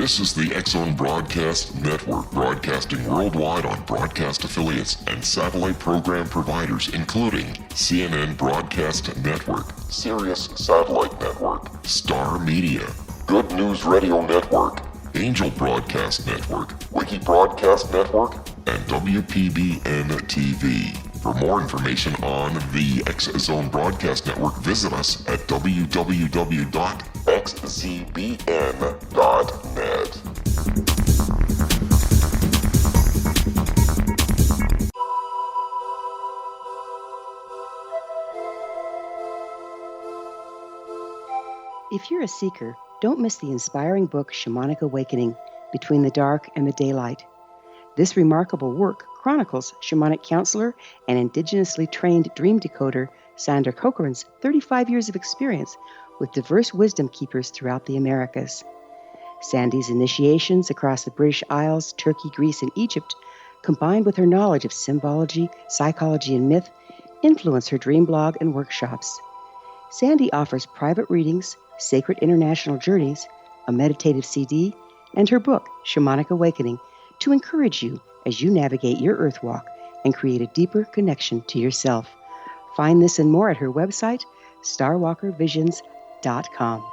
This is the X-Zone Broadcast Network, broadcasting worldwide on broadcast affiliates and satellite program providers, including CNN Broadcast Network, Sirius Satellite Network, Star Media, Good News Radio Network, Angel Broadcast Network, Wiki Broadcast Network, and WPBN TV. For more information on the X-Zone Broadcast Network, visit us at www.xzbn.net. If you're a seeker, don't miss the inspiring book Shamanic Awakening, Between the Dark and the Daylight. This remarkable work chronicles shamanic counselor and indigenously trained dream decoder Sandra Cochran's 35 years of experience with diverse wisdom keepers throughout the Americas. Sandy's initiations across the British Isles, Turkey, Greece, and Egypt, combined with her knowledge of symbology, psychology, and myth, influence her dream blog and workshops. Sandy offers private readings, sacred international journeys, a meditative CD, and her book, Shamanic Awakening, to encourage you as you navigate your earth walk and create a deeper connection to yourself. Find this and more at her website, starwalkervisions.com.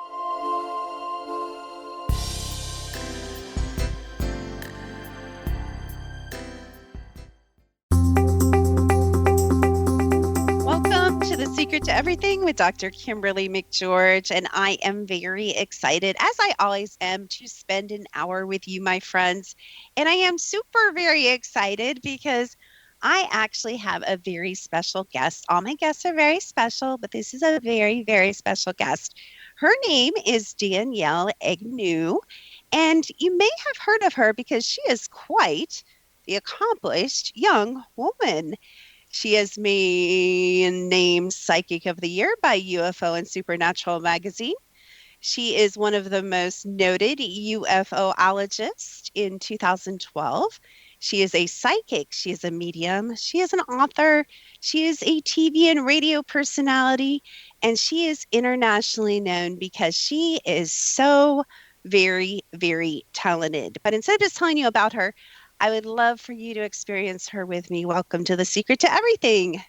Welcome to The Secret to Everything with Dr. Kimberly McGeorge, and I am very excited, as I always am, to spend an hour with you, my friends. And I am super very excited because I actually have a very special guest. All my guests are very special, but this is a very, very special guest. Her name is Danielle Egnew, and you may have heard of her because she is quite the accomplished young woman. She is named Psychic of the Year by UFO and Supernatural magazine. She is one of the most noted UFOologists in 2012. She is a psychic. She is a medium. She is an author. She is a TV and radio personality. And she is internationally known because she is so very, very talented. But instead of just telling you about her, I would love for you to experience her with me. Welcome to The Secret to Everything.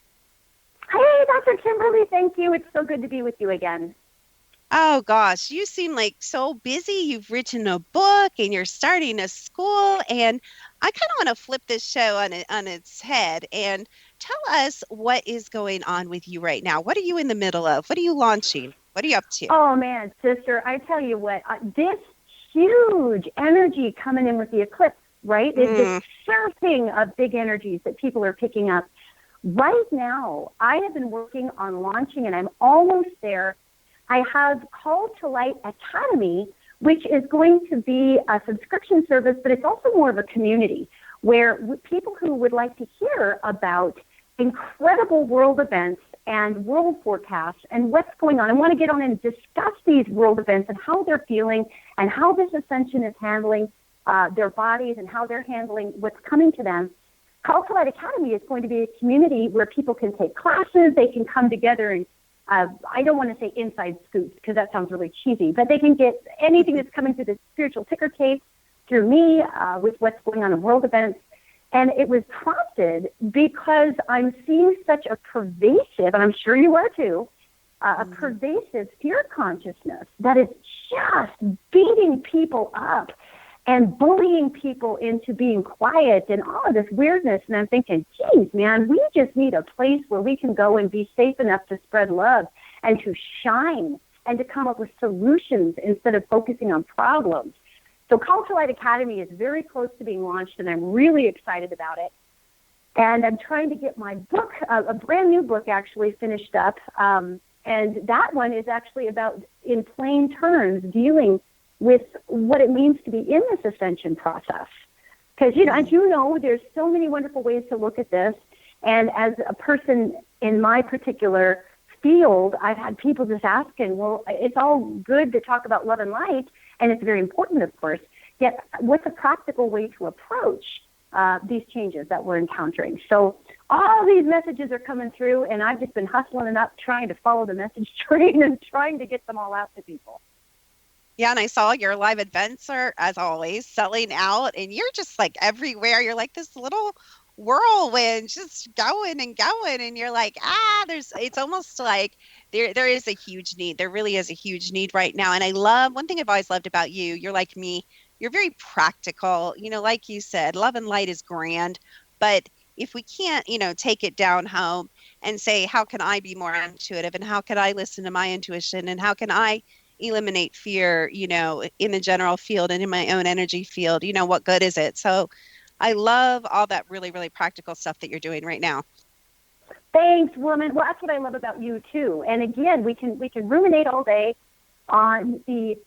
Hey, Dr. Kimberly, thank you. It's so good to be with you again. Oh, gosh, you seem like so busy. You've written a book and you're starting a school. And I kind of want to flip this show on its head and tell us what is going on with you right now. What are you in the middle of? What are you launching? What are you up to? Oh, man, sister, I tell you what, this huge energy coming in with the eclipse, right? It's this surfing of big energies that people are picking up. Right now, I have been working on launching, and I'm almost there. I have Call to Light Academy, which is going to be a subscription service, but it's also more of a community where people who would like to hear about incredible world events and world forecasts and what's going on, and want to get on and discuss these world events and how they're feeling and how this ascension is handling their bodies and how they're handling what's coming to them. Call to Light Academy is going to be a community where people can take classes, they can come together and I don't want to say inside scoops because that sounds really cheesy, but they can get anything that's coming through the spiritual ticker tape through me with what's going on in world events. And it was prompted because I'm seeing such a pervasive, and I'm sure you are too, a pervasive fear consciousness that is just beating people up and bullying people into being quiet and all of this weirdness. And I'm thinking, geez, man, we just need a place where we can go and be safe enough to spread love and to shine and to come up with solutions instead of focusing on problems. So Call to Light Academy is very close to being launched, and I'm really excited about it. And I'm trying to get my book, a brand new book actually, finished up. And that one is actually about, in plain terms, dealing with what it means to be in this ascension process. Because, you know, as you know, there's so many wonderful ways to look at this. And as a person in my particular field, I've had people just asking, well, it's all good to talk about love and light, and it's very important, of course, yet what's a practical way to approach these changes that we're encountering? So all these messages are coming through, and I've just been hustling it up, trying to follow the message train and trying to get them all out to people. Yeah, and I saw your live events are, as always, selling out, and you're just like everywhere. You're like this little whirlwind, just going and going, and you're like, it's almost like there is a huge need. There really is a huge need right now. And I love one thing I've always loved about you. You're like me. You're very practical. Like you said, love and light is grand, but if we can't, take it down home and say, how can I be more intuitive, and how can I listen to my intuition, and how can I eliminate fear, in the general field and in my own energy field, what good is it? So I love all that really, really practical stuff that you're doing right now. Thanks, woman. Well, that's what I love about you too. And again, we can ruminate all day on the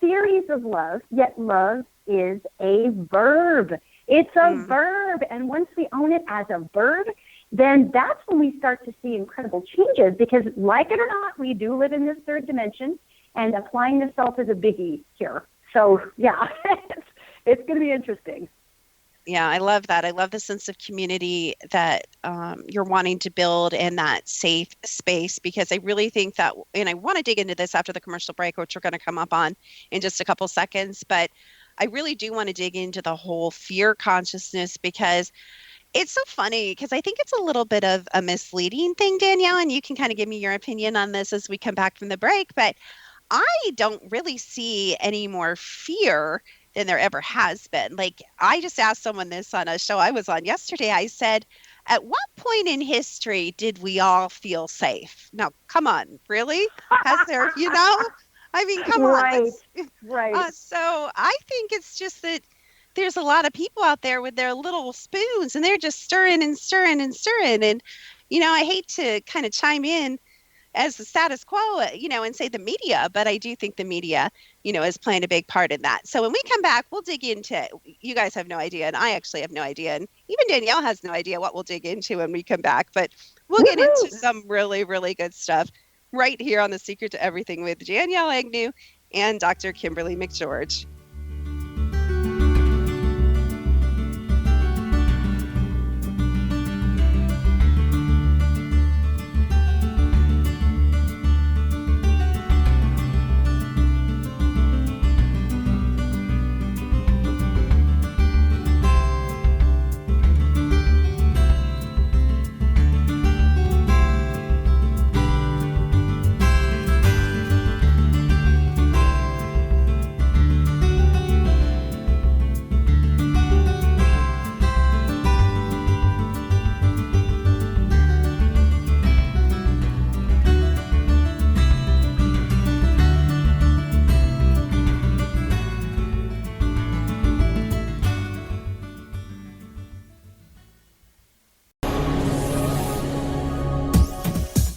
theories of love, yet love is a verb. It's a verb. And once we own it as a verb, then that's when we start to see incredible changes, because like it or not, we do live in this third dimension, and applying the self is a biggie here. So yeah, it's going to be interesting. Yeah, I love that. I love the sense of community that you're wanting to build in that safe space, because I really think that, and I want to dig into this after the commercial break, which we're going to come up on in just a couple seconds, but I really do want to dig into the whole fear consciousness, because it's so funny, because I think it's a little bit of a misleading thing, Danielle, and you can kind of give me your opinion on this as we come back from the break, but I don't really see any more fear than there ever has been. Like, I just asked someone this on a show I was on yesterday. I said, at what point in history did we all feel safe? Now, come on, really? Has there, I mean, come on. Right. So I think it's just that there's a lot of people out there with their little spoons, and they're just stirring and stirring and stirring. And, I hate to kind of chime in as the status quo, and say the media, but I do think the media, is playing a big part in that. So when we come back, we'll dig into it. You guys have no idea, and I actually have no idea, and even Danielle has no idea what we'll dig into when we come back, but we'll get into some really, really good stuff right here on The Secret to Everything with Danielle Egnew and Dr. Kimberly McGeorge.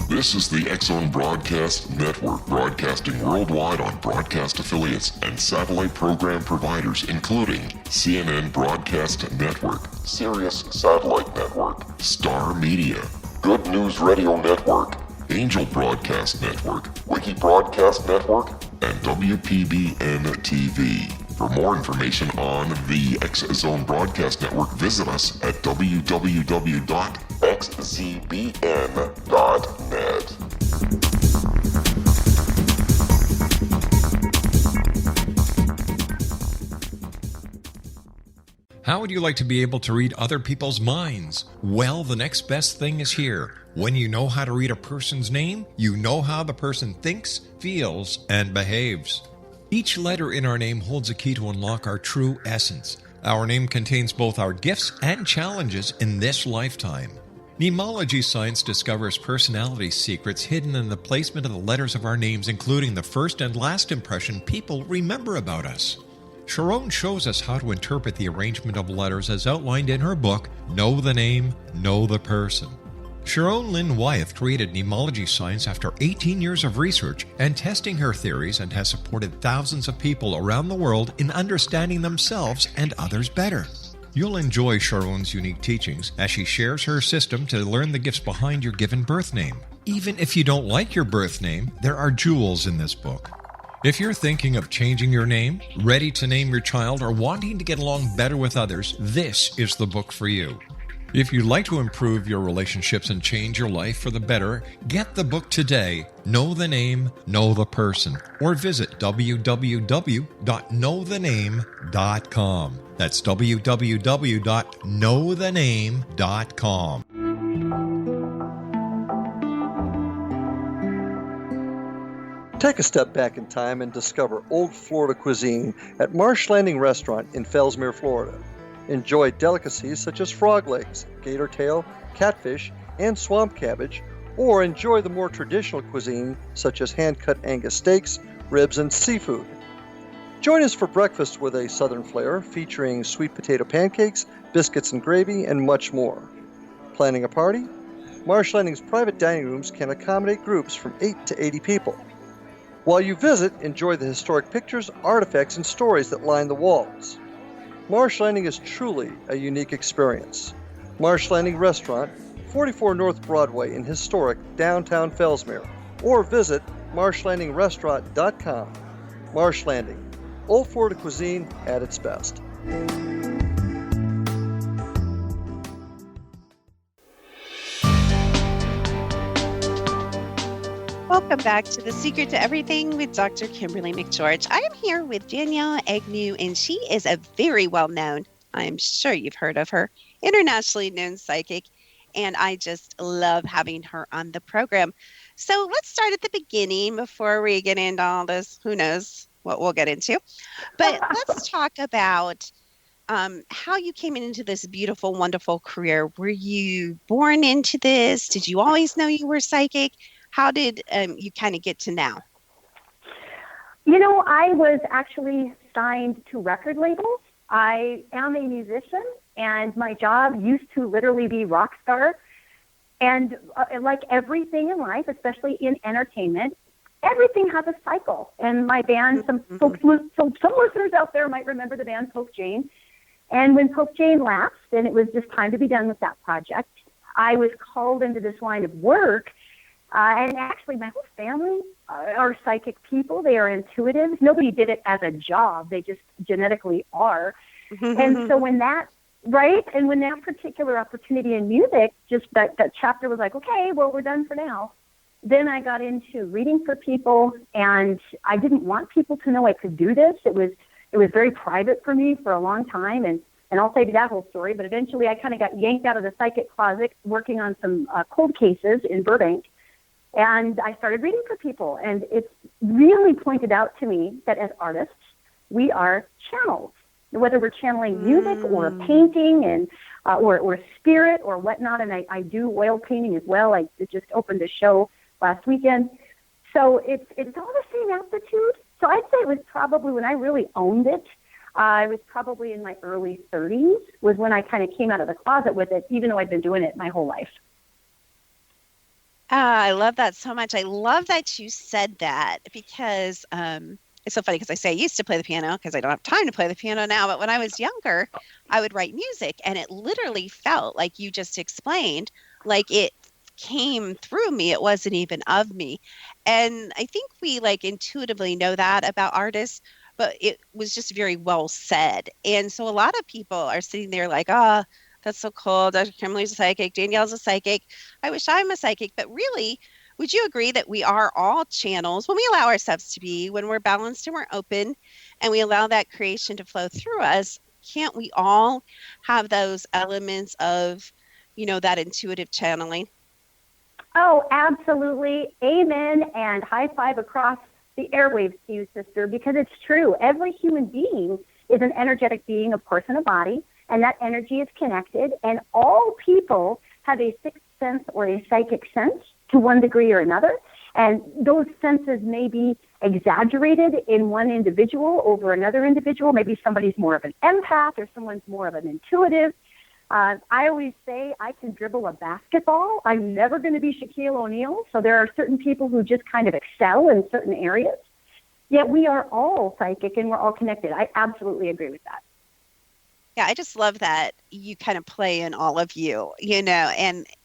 This is the X-Zone Broadcast Network, broadcasting worldwide on broadcast affiliates and satellite program providers, including CNN Broadcast Network, Sirius Satellite Network, Star Media, Good News Radio Network, Angel Broadcast Network, Wiki Broadcast Network, and WPBN TV. For more information on the X-Zone Broadcast Network, visit us at www.xzbn.net. How would you like to be able to read other people's minds? Well, the next best thing is here. When you know how to read a person's name, you know how the person thinks, feels, and behaves. Each letter in our name holds a key to unlock our true essence. Our name contains both our gifts and challenges in this lifetime. Mnemology science discovers personality secrets hidden in the placement of the letters of our names, including the first and last impression people remember about us. Sharon shows us how to interpret the arrangement of letters as outlined in her book, Know the Name, Know the Person. Sharon Lynn Wyeth created mnemology science after 18 years of research and testing her theories, and has supported thousands of people around the world in understanding themselves and others better. You'll enjoy Sharon's unique teachings as she shares her system to learn the gifts behind your given birth name. Even if you don't like your birth name, there are jewels in this book. If you're thinking of changing your name, ready to name your child, or wanting to get along better with others, this is the book for you. If you'd like to improve your relationships and change your life for the better, get the book today, Know the Name, Know the Person, or visit www.knowthename.com. That's www.knowthename.com. Take a step back in time and discover old Florida cuisine at Marsh Landing Restaurant in Fellsmere, Florida. Enjoy delicacies such as frog legs, gator tail, catfish, and swamp cabbage, or enjoy the more traditional cuisine such as hand-cut Angus steaks, ribs, and seafood. Join us for breakfast with a southern flair featuring sweet potato pancakes, biscuits and gravy, and much more. Planning a party? Marsh Landing's private dining rooms can accommodate groups from 8 to 80 people. While you visit, enjoy the historic pictures, artifacts, and stories that line the walls. Marsh Landing is truly a unique experience. Marsh Landing Restaurant, 44 North Broadway in historic downtown Fellsmere, or visit marshlandingrestaurant.com. Marsh Landing, old Florida cuisine at its best. Welcome back to The Secret to Everything with Dr. Kimberly McGeorge. I am here with Danielle Egnew, and she is a very well-known, I'm sure you've heard of her, internationally known psychic, and I just love having her on the program. So let's start at the beginning before we get into all this, who knows what we'll get into. But let's talk about how you came into this beautiful, wonderful career. Were you born into this? Did you always know you were psychic? How did you kind of get to now? You know, I was actually signed to record labels. I am a musician, and my job used to literally be rock star. And like everything in life, especially in entertainment, everything has a cycle. And my band, some listeners out there might remember the band Pope Jane. And when Pope Jane lapsed, and it was just time to be done with that project, I was called into this line of work. And actually, my whole family are psychic people. They are intuitive. Nobody did it as a job. They just genetically are. And so when that, right, and when that particular opportunity in music, just that chapter was like, okay, well, we're done for now. Then I got into reading for people, and I didn't want people to know I could do this. It was very private for me for a long time, and I'll save you that whole story. But eventually, I kind of got yanked out of the psychic closet working on some cold cases in Burbank. And I started reading for people, and it's really pointed out to me that as artists, we are channels. Whether we're channeling music or painting and or spirit or whatnot, and I do oil painting as well. I just opened a show last weekend. So it's all the same aptitude. So I'd say it was probably when I really owned it, I was probably in my early 30s was when I kind of came out of the closet with it, even though I'd been doing it my whole life. I love that so much. I love that you said that because it's so funny because I say I used to play the piano because I don't have time to play the piano now. But when I was younger, I would write music, and it literally felt like you just explained, like it came through me. It wasn't even of me. And I think we like intuitively know that about artists, but it was just very well said. And so a lot of people are sitting there like, oh, that's so cool. Dr. Kimberly's a psychic. Danielle's a psychic. I wish I'm a psychic. But really, would you agree that we are all channels when we allow ourselves to be, when we're balanced and we're open, and we allow that creation to flow through us? Can't we all have those elements of, you know, that intuitive channeling? Oh, absolutely. Amen. And high five across the airwaves to you, sister, because it's true. Every human being is an energetic being, of course, in a body. And that energy is connected, and all people have a sixth sense or a psychic sense to one degree or another. And those senses may be exaggerated in one individual over another individual. Maybe somebody's more of an empath or someone's more of an intuitive. I always say I can dribble a basketball. I'm never going to be Shaquille O'Neal. So there are certain people who just kind of excel in certain areas. Yet we are all psychic and we're all connected. I absolutely agree with that. Yeah, I just love that you kind of play in all of you, you know,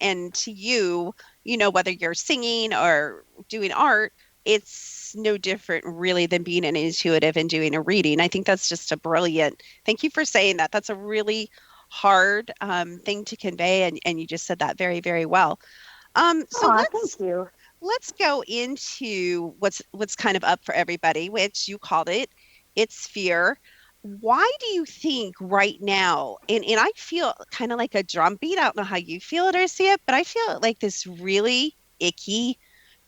and to you, you know, whether you're singing or doing art, it's no different really than being an intuitive and doing a reading. I think that's just a brilliant, thank you for saying that. That's a really hard thing to convey, and you just said that very, very well. So Oh, thank you. let's go into what's kind of up for everybody, which you called it. It's fear. Why do you think right now, and I feel kind of like a drumbeat. I don't know how you feel it or see it, but I feel like this really icky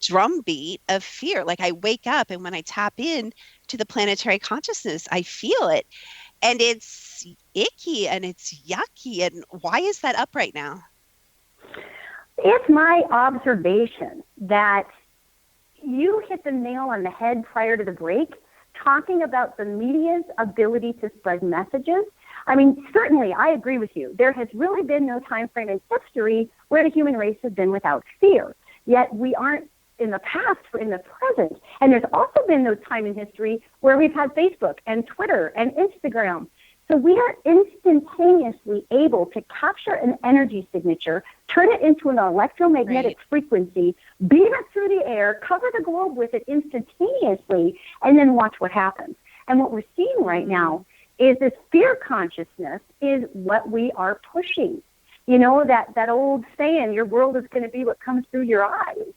drumbeat of fear. Like I wake up and when I tap in to the planetary consciousness, I feel it. And it's icky and it's yucky. And why is that up right now? It's my observation that you hit the nail on the head prior to the break, talking about the media's ability to spread messages. I mean, certainly, I agree with you. There has really been no time frame in history where the human race has been without fear. Yet we aren't in the past, we're in the present. And there's also been no time in history where we've had Facebook and Twitter and Instagram. So we are instantaneously able to capture an energy signature, turn it into an electromagnetic frequency, beam it through the air, cover the globe with it instantaneously, and then watch what happens. And what we're seeing right now is this fear consciousness is what we are pushing. You know, that old saying, your world is going to be what comes through your eyes.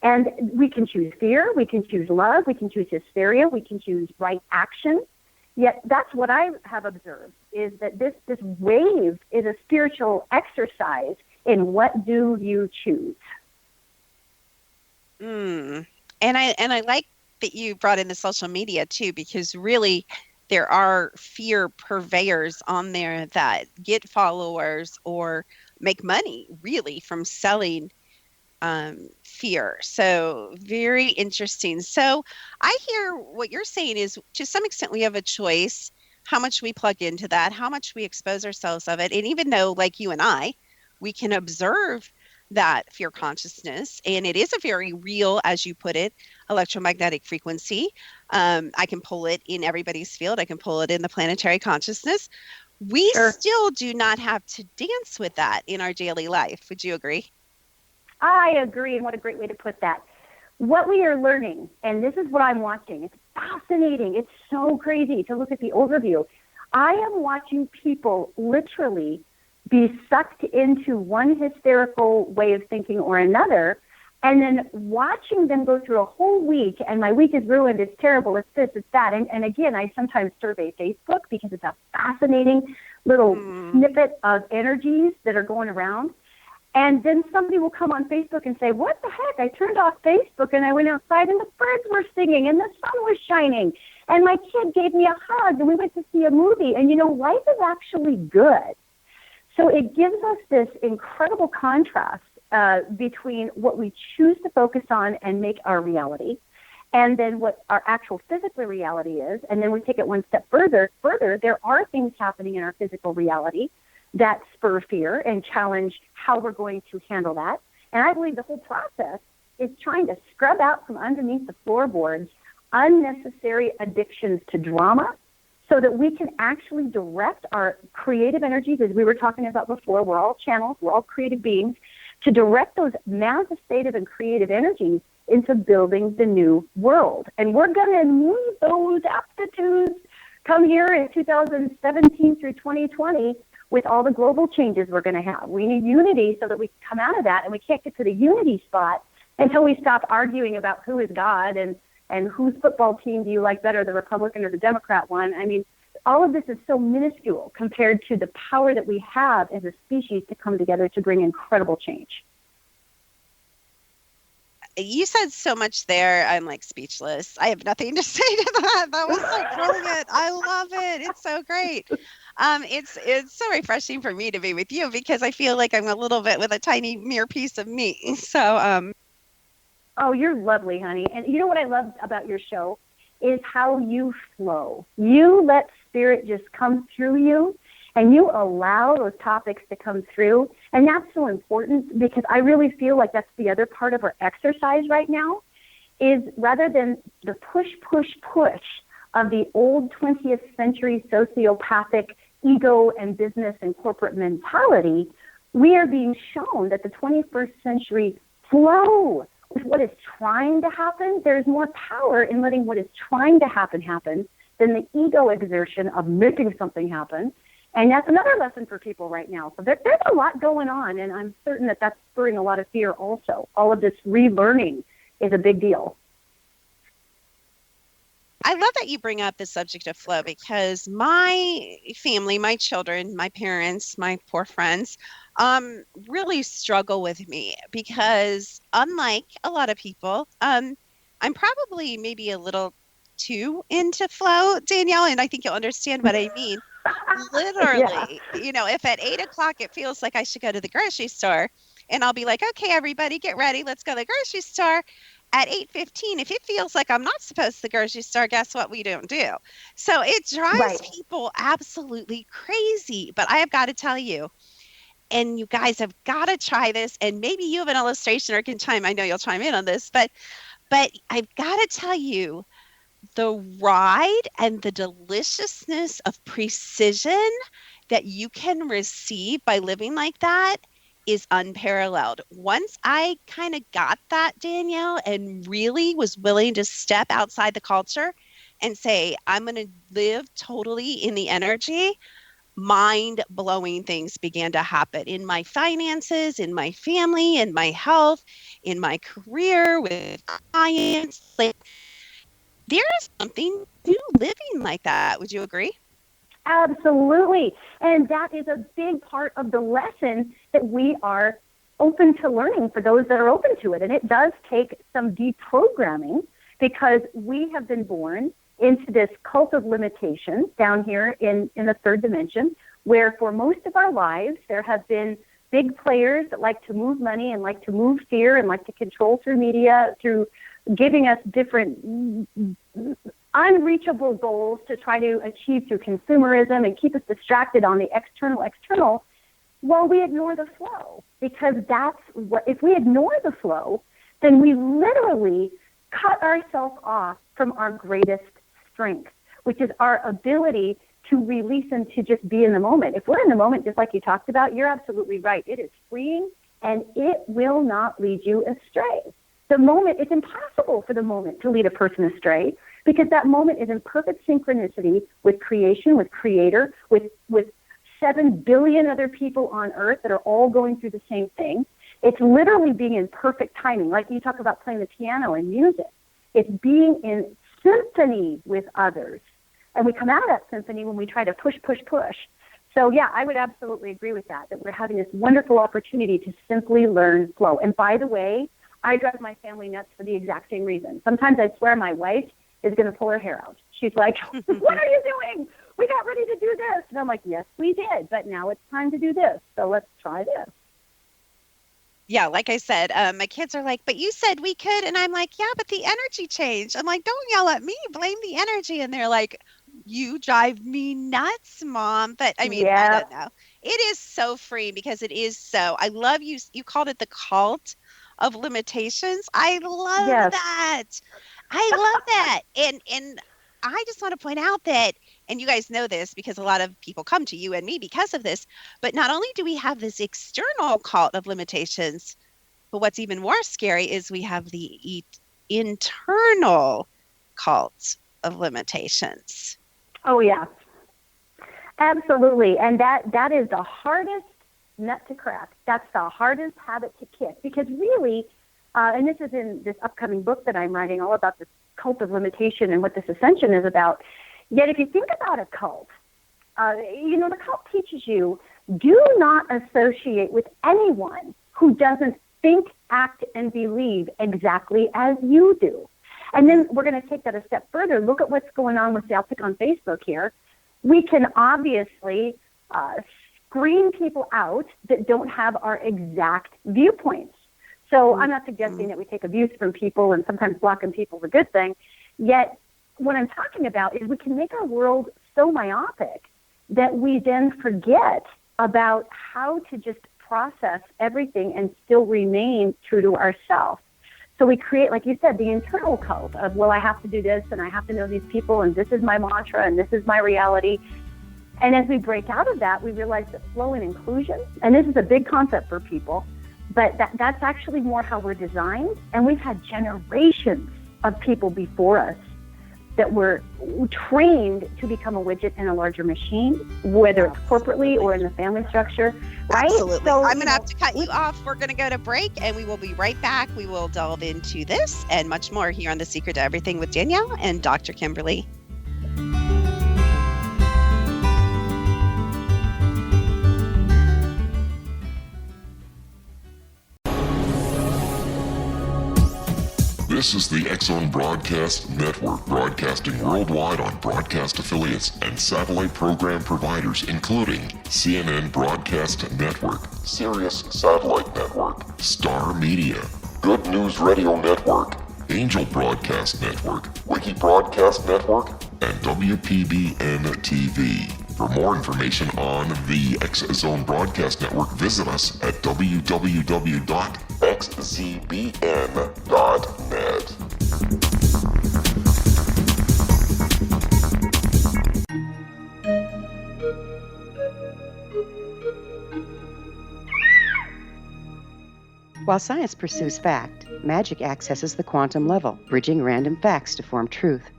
And we can choose fear, we can choose love, we can choose hysteria, we can choose right action. Yet that's what I have observed, is that this wave is a spiritual exercise in what do you choose. And I like that you brought in the social media too, because really there are fear purveyors on there that get followers or make money really from selling fear. So very interesting. So I hear what you're saying is to some extent we have a choice how much we plug into that, how much we expose ourselves of it. And even though like you and I, we can observe that fear consciousness, and it is a very real, as you put it, electromagnetic frequency. I can pull it in everybody's field. I can pull it in the planetary consciousness. We still do not have to dance with that in our daily life. Would you agree? I agree, and what a great way to put that. What we are learning, and this is what I'm watching, it's fascinating. It's so crazy to look at the overview. I am watching people literally be sucked into one hysterical way of thinking or another, and then watching them go through a whole week, and my week is ruined, it's terrible, it's this, it's that. And again, I sometimes survey Facebook because it's a fascinating little snippet of energies that are going around. And then somebody will come on Facebook and say, what the heck? I turned off Facebook and I went outside and the birds were singing and the sun was shining. And my kid gave me a hug and we went to see a movie. And, you know, life is actually good. So it gives us this incredible contrast between what we choose to focus on and make our reality, and then what our actual physical reality is. And then we take it one step further, there are things happening in our physical reality that spur fear and challenge how we're going to handle that. And I believe the whole process is trying to scrub out from underneath the floorboards unnecessary addictions to drama so that we can actually direct our creative energies, as we were talking about before. We're all channels, we're all creative beings, to direct those manifestative and creative energies into building the new world. And we're going to need those aptitudes come here in 2017 through 2020 with all the global changes we're going to have. We need unity so that we can come out of that, and we can't get to the unity spot until we stop arguing about who is God and whose football team do you like better, the Republican or the Democrat one. I mean, all of this is so minuscule compared to the power that we have as a species to come together to bring incredible change. You said so much there. I'm like speechless. I have nothing to say to that. That was so brilliant. I love it. It's so great. It's so refreshing for me to be with you because I feel like I'm a little bit with a tiny mere piece of me. So, oh, you're lovely, honey. And you know what I love about your show is how you flow. You let spirit just come through you, and you allow those topics to come through. And that's so important because I really feel like that's the other part of our exercise right now is rather than the push of the old 20th century sociopathic ego and business and corporate mentality, we are being shown that the 21st century flow with what is trying to happen. There's more power in letting what is trying to happen than the ego exertion of making something happen. And that's another lesson for people right now. So there's a lot going on, and I'm certain that that's spurring a lot of fear also. All of this relearning is a big deal. I love that you bring up the subject of flow, because my family, my children, my parents, my poor friends, really struggle with me, because unlike a lot of people, I'm probably maybe a little too into flow, Danielle, and I think you'll understand what I mean. Literally, if at 8 o'clock it feels like I should go to the grocery store, and I'll be like, okay, everybody get ready, let's go to the grocery store. At 8:15, if it feels like I'm not supposed to the grocery store, guess what we don't do? So it drives people absolutely crazy. But I have got to tell you, and you guys have got to try this, and maybe you have an illustration or can chime. I know you'll chime in on this, but I've got to tell you, the ride and the deliciousness of precision that you can receive by living like that is unparalleled. Once I kind of got that, Danielle, and really was willing to step outside the culture and say, I'm going to live totally in the energy, mind-blowing things began to happen in my finances, in my family, in my health, in my career, with clients. Like, there is something to living like that. Would you agree? Absolutely. And that is a big part of the lesson that we are open to learning for those that are open to it. And it does take some deprogramming, because we have been born into this cult of limitation down here in the third dimension, where for most of our lives there have been big players that like to move money and like to move fear and like to control through media, through giving us different unreachable goals to try to achieve through consumerism and keep us distracted on the external while we ignore the flow. Because that's what, if we ignore the flow, then we literally cut ourselves off from our greatest strength, which is our ability to release and to just be in the moment. If we're in the moment, just like you talked about, you're absolutely right. It is freeing, and it will not lead you astray. The moment, it's impossible for the moment to lead a person astray, because that moment is in perfect synchronicity with creation, with creator, with 7 billion other people on earth that are all going through the same thing. It's literally being in perfect timing. Like you talk about playing the piano and music. It's being in symphony with others. And we come out of that symphony when we try to push. So yeah, I would absolutely agree with that we're having this wonderful opportunity to simply learn flow. And by the way, I drive my family nuts for the exact same reason. Sometimes I swear my wife is going to pull her hair out. She's like, what are you doing? We got ready to do this. And I'm like, yes, we did. But now it's time to do this. So let's try this. Yeah, like I said, my kids are like, but you said we could. And I'm like, yeah, but the energy changed. I'm like, don't yell at me. Blame the energy. And they're like, you drive me nuts, Mom. But I mean, I don't know. It is so free, because it is so. I love you. You called it the cult of limitations. I love that. I love that. And I just want to point out that, and you guys know this because a lot of people come to you and me because of this, but not only do we have this external cult of limitations, but what's even more scary is we have the internal cult of limitations. Oh, yeah. Absolutely. And that is the hardest nut to crack. That's the hardest habit to kick, because really, and this is in this upcoming book that I'm writing, all about this cult of limitation and what this ascension is about. Yet if you think about a cult, the cult teaches you, do not associate with anyone who doesn't think, act, and believe exactly as you do. And then we're going to take that a step further. Look at what's going on with the I'll pick on Facebook here. We can obviously screen people out that don't have our exact viewpoints. So I'm not suggesting that we take abuse from people, and sometimes blocking people is a good thing. Yet what I'm talking about is we can make our world so myopic that we then forget about how to just process everything and still remain true to ourselves. So we create, like you said, the internal cult of, well, I have to do this, and I have to know these people, and this is my mantra, and this is my reality. And as we break out of that, we realize that flow and inclusion, and this is a big concept for people, but that's actually more how we're designed. And we've had generations of people before us that we're trained to become a widget in a larger machine, whether it's corporately or in the family structure, right? Absolutely. So, I'm going to have to cut you off. We're going to go to break, and we will be right back. We will delve into this and much more here on The Secret to Everything with Danielle and Dr. Kimberly. This is the X-Zone Broadcast Network, broadcasting worldwide on broadcast affiliates and satellite program providers, including CNN Broadcast Network, Sirius Satellite Network, Star Media, Good News Radio Network, Angel Broadcast Network, Wiki Broadcast Network, and WPBN TV. For more information on the X-Zone Broadcast Network, visit us at www.xzbn.net. While science pursues fact, magic accesses the quantum level, bridging random facts to form truth.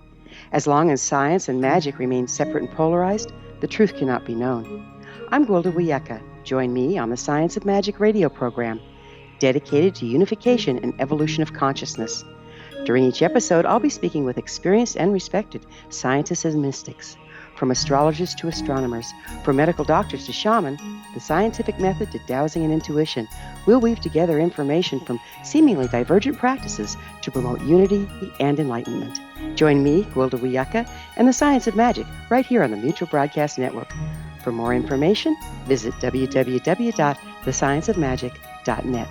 As long as science and magic remain separate and polarized, the truth cannot be known. I'm Gwilda Wiyaka. Join me on the Science of Magic radio program, dedicated to unification and evolution of consciousness. During each episode, I'll be speaking with experienced and respected scientists and mystics. From astrologers to astronomers, from medical doctors to shaman, the scientific method to dowsing and intuition, we'll weave together information from seemingly divergent practices to promote unity and enlightenment. Join me, Gwilda Wiyaka, and the Science of Magic right here on the Mutual Broadcast Network. For more information, visit www.thescienceofmagic.net.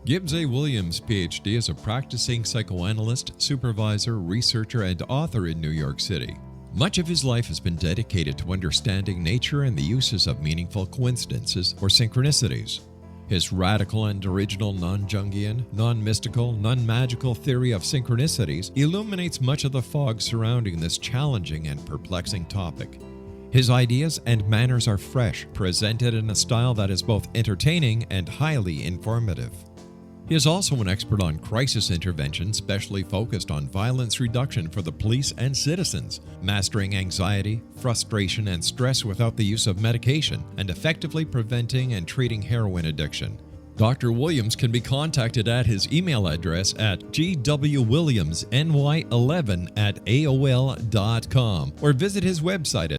Gibbs A. Williams, Ph.D., is a practicing psychoanalyst, supervisor, researcher, and author in New York City. Much of his life has been dedicated to understanding nature and the uses of meaningful coincidences or synchronicities. His radical and original non-Jungian, non-mystical, non-magical theory of synchronicities illuminates much of the fog surrounding this challenging and perplexing topic. His ideas and manners are fresh, presented in a style that is both entertaining and highly informative. He is also an expert on crisis intervention, specially focused on violence reduction for the police and citizens, mastering anxiety, frustration, and stress without the use of medication, and effectively preventing and treating heroin addiction. Dr. Williams can be contacted at his email address at gwwilliamsny11@aol.com or visit his website at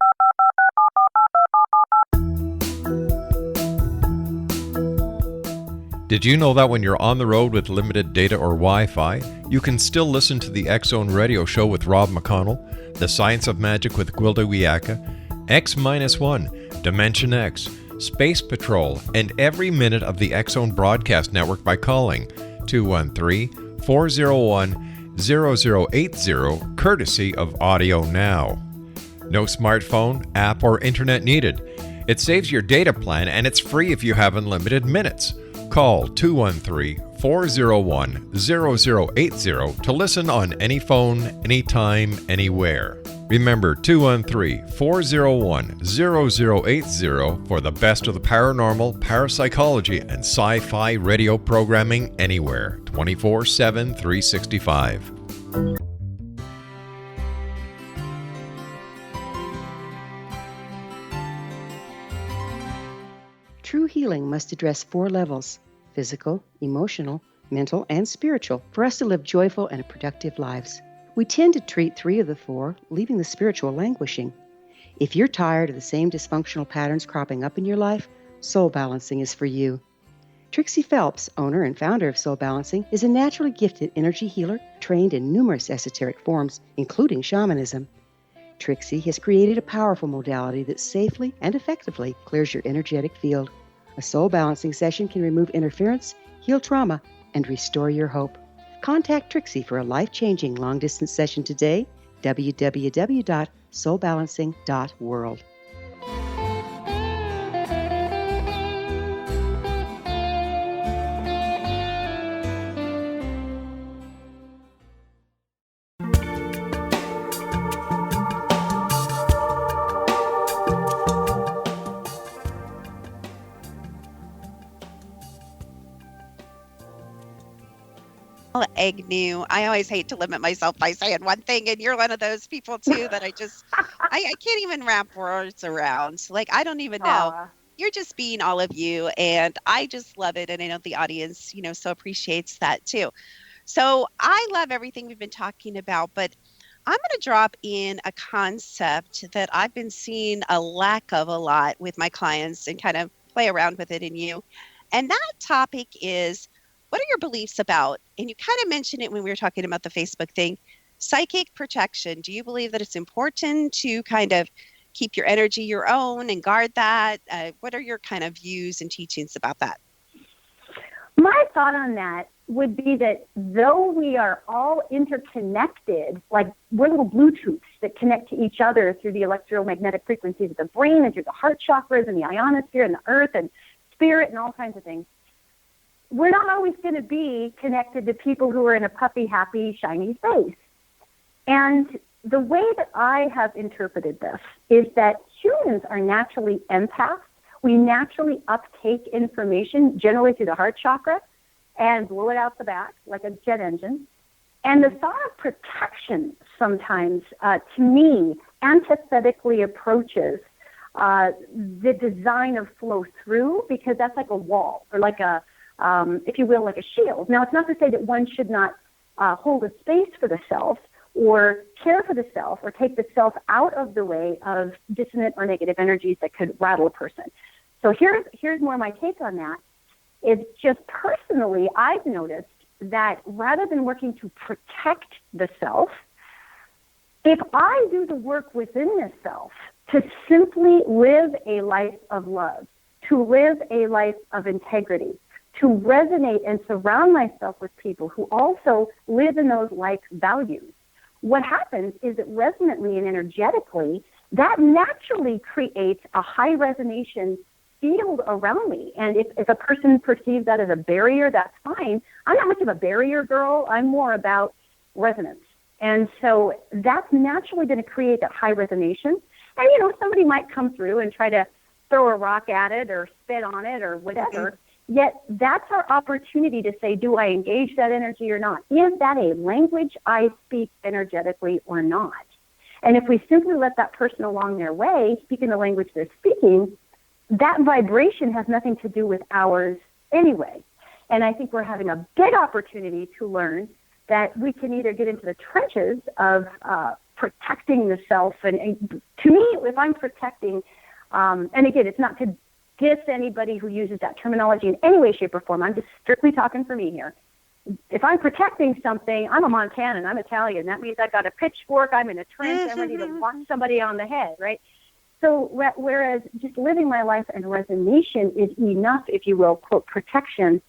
Did you know that when you're on the road with limited data or Wi-Fi, you can still listen to the X-Zone Radio Show with Rob McConnell, The Science of Magic with Gwilda Wiyaka, X-1, Dimension X, Space Patrol, and every minute of the X-Zone Broadcast Network by calling 213-401-0080, courtesy of Audio Now. No smartphone, app, or internet needed. It saves your data plan and it's free if you have unlimited minutes. Call 213-401-0080 to listen on any phone, anytime, anywhere. Remember 213-401-0080 for the best of the paranormal, parapsychology, and sci-fi radio programming anywhere, 24/7, 365. True healing must address 4 levels: physical, emotional, mental, and spiritual, for us to live joyful and productive lives. We tend to treat 3 of the 4, leaving the spiritual languishing. If you're tired of the same dysfunctional patterns cropping up in your life, Soul Balancing is for you. Trixie Phelps, owner and founder of Soul Balancing, is a naturally gifted energy healer trained in numerous esoteric forms, including shamanism. Trixie has created a powerful modality that safely and effectively clears your energetic field. A Soul Balancing session can remove interference, heal trauma, and restore your hope. Contact Trixie for a life-changing long-distance session today, www.soulbalancing.world. Egnew. I always hate to limit myself by saying one thing, and you're one of those people too that I can't even wrap words around. Like, I don't even know. Aw. You're just being all of you, and I just love it. And I know the audience, so appreciates that too. So I love everything we've been talking about, but I'm going to drop in a concept that I've been seeing a lack of a lot with my clients and kind of play around with it in you. And that topic is, what are your beliefs about? And you kind of mentioned it when we were talking about the Facebook thing, psychic protection. Do you believe that it's important to kind of keep your energy your own and guard that? What are your kind of views and teachings about that? My thought on that would be that though we are all interconnected, like we're little Bluetooths that connect to each other through the electromagnetic frequencies of the brain and through the heart chakras and the ionosphere and the earth and spirit and all kinds of things, we're not always going to be connected to people who are in a puffy, happy, shiny face. And the way that I have interpreted this is that humans are naturally empaths. We naturally uptake information, generally through the heart chakra, and blow it out the back like a jet engine. And the thought of protection sometimes, to me, antithetically approaches the design of flow through, because that's like a wall or like a, if you will, like a shield. Now, it's not to say that one should not hold a space for the self or care for the self or take the self out of the way of dissonant or negative energies that could rattle a person. So here's more my take on that. Is just personally, I've noticed that rather than working to protect the self, if I do the work within the self to simply live a life of love, to live a life of integrity, to resonate and surround myself with people who also live in those like values, what happens is that resonantly and energetically, that naturally creates a high resonation field around me. And if a person perceives that as a barrier, that's fine. I'm not much of a barrier girl. I'm more about resonance. And so that's naturally going to create that high resonation. And, somebody might come through and try to throw a rock at it or spit on it or whatever. Yet that's our opportunity to say, do I engage that energy or not? Is that a language I speak energetically or not? And if we simply let that person along their way, speaking the language they're speaking, that vibration has nothing to do with ours anyway. And I think we're having a big opportunity to learn that we can either get into the trenches of protecting the self. And to me, if I'm protecting, and again, it's not to diss anybody who uses that terminology in any way, shape, or form. I'm just strictly talking for me here. If I'm protecting something, I'm a Montanan, I'm Italian. That means I've got a pitchfork, I'm in a trench, I'm ready to whack somebody on the head, right? So whereas just living my life in resonation is enough, if you will, quote, protection,